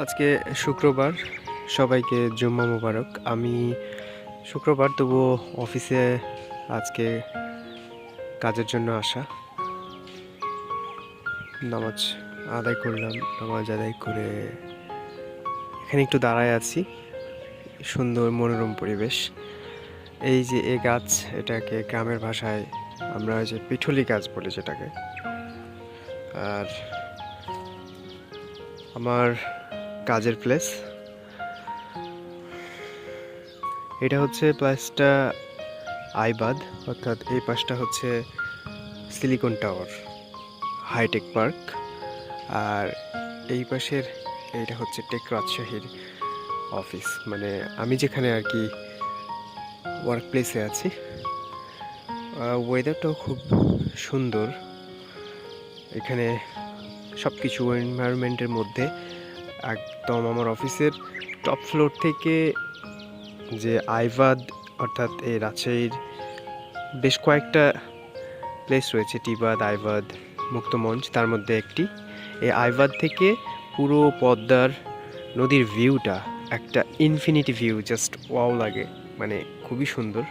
আজকে শুক্রবার, সবাইকে জুম্মা মোবারক। আমি শুক্রবার তবুও অফিসে আজকে কাজের জন্য আসা। নামাজ আদায় করলাম, নামাজ আদায় করে এখানে একটু দাঁড়ায় আছি। সুন্দর মনোরম পরিবেশ। এই যে এ গাছ, এটাকে গ্রামের ভাষায় আমরা যে পিঠুলি গাছ বলি যেটাকে। আর আমার কাজের প্লেস, এটা হচ্ছে প্লেসটা আইবাদ, অর্থাৎ এই পাশটা হচ্ছে সিলিকন টাওয়ার, হাইটেক পার্ক। আর এই পাশের এইটা হচ্ছে টেক রাজশাহীর অফিস, মানে আমি যেখানে আর কি ওয়ার্ক প্লেসে আছি। ওয়েদারটাও খুব সুন্দর এখানে, সব কিছু এনভায়রনমেন্টের মধ্যে। একদম আমার অফিসের টপ ফ্লোর থেকে যে আইবাদ, অর্থাৎ এই রাজশাহীর বেশ কয়েকটা প্লেস রয়েছে, টিবাদ, আইবাদ, মুক্তমঞ্চ, তার মধ্যে একটি। এই আইবাদ থেকে পুরো পদ্মার নদীর ভিউটা একটা ইনফিনিটি ভিউ, জাস্ট ওয়াও লাগে, মানে খুবই সুন্দর।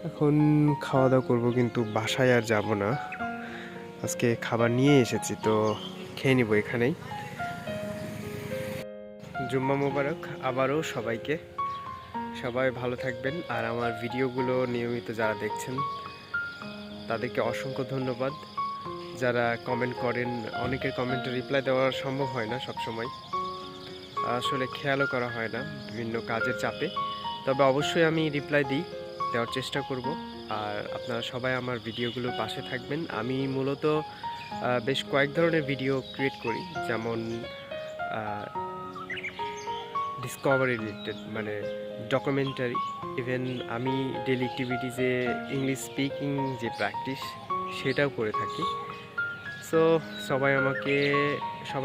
এখন খাওয়া দাওয়া করবো, কিন্তু বাসায় আর যাব না। আজকে খাবার নিয়ে এসেছি, তো খেয়ে নিব এখানেই। জুম্মা মোবারক আবারও সবাইকে। সবাই ভালো থাকবেন। আর আমার ভিডিওগুলো নিয়মিত যারা দেখছেন তাদেরকে অসংখ্য ধন্যবাদ। যারা কমেন্ট করেন, অনেকের কমেন্টে রিপ্লাই দেওয়া সম্ভব হয় না সব সময়, আসলে খেয়ালও করা হয় না বিভিন্ন কাজের চাপে। তবে অবশ্যই আমি রিপ্লাই দেওয়ার চেষ্টা করব। আর আপনারা সবাই আমার ভিডিওগুলোর পাশে থাকবেন। আমি মূলত বেশ কয়েক ধরনের ভিডিও ক্রিয়েট করি, যেমন ডিসকভারি রিলেটেড, মানে ডকুমেন্টারি। ইভেন আমি ডেলি অ্যাক্টিভিটিসে ইংলিশ স্পিকিং যে প্র্যাকটিস, সেটাও করে থাকি। সো সবাই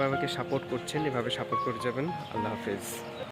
আমাকে সাপোর্ট করছেন, এভাবে সাপোর্ট করে যাবেন। আল্লাহ হাফেজ।